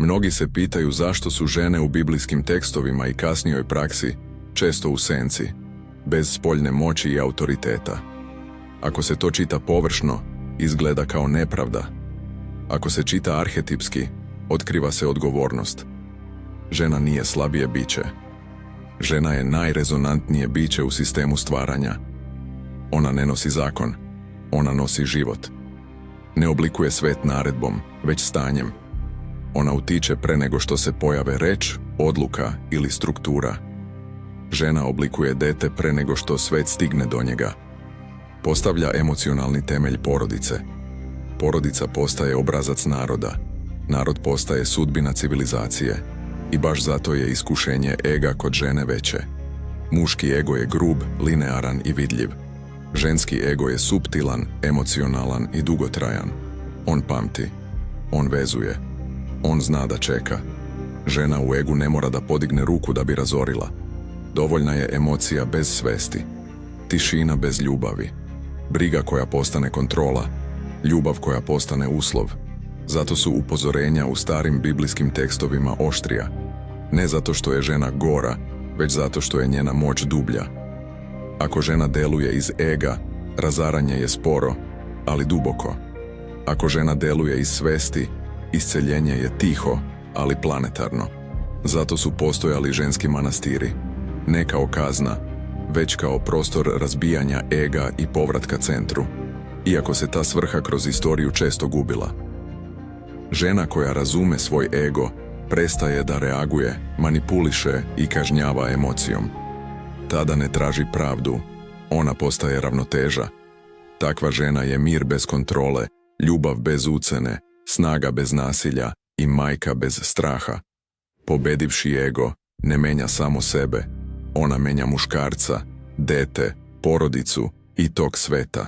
Mnogi se pitaju zašto su žene u biblijskim tekstovima i kasnijoj praksi često u senci, bez spoljne moći i autoriteta. Ako se to čita površno, izgleda kao nepravda. Ako se čita arhetipski, otkriva se odgovornost. Žena nije slabije biće. Žena je najrezonantnije biće u sistemu stvaranja. Ona ne nosi zakon, ona nosi život. Ne oblikuje svet naredbom, već stanjem. Ona utiče pre nego što se pojave reč, odluka ili struktura. Žena oblikuje dete pre nego što svet stigne do njega. Postavlja emocionalni temelj porodice. Porodica postaje obrazac naroda. Narod postaje sudbina civilizacije. I baš zato je iskušenje ega kod žene veće. Muški ego je grub, linearan i vidljiv. Ženski ego je suptilan, emocionalan i dugotrajan. On pamti. On vezuje. On zna da čeka. Žena u egu ne mora da podigne ruku da bi razorila. Dovoljna je emocija bez svesti. Tišina bez ljubavi. Briga koja postane kontrola. Ljubav koja postane uslov. Zato su upozorenja u starim biblijskim tekstovima oštrija. Ne zato što je žena gora, već zato što je njena moć dublja. Ako žena deluje iz ega, razaranje je sporo, ali duboko. Ako žena deluje iz svesti, isceljenje je tiho, ali planetarno. Zato su postojali ženski manastiri, ne kao kazna, već kao prostor razbijanja ega i povratka centru, iako se ta svrha kroz istoriju često gubila. Žena koja razume svoj ego prestaje da reaguje, manipuliše i kažnjava emocijom. Tada ne traži pravdu, ona postaje ravnoteža. Takva žena je mir bez kontrole, ljubav bez ucene, snaga bez nasilja i majka bez straha. Pobedivši ego, ne menja samo sebe, ona menja muškarca, dete, porodicu i tok sveta.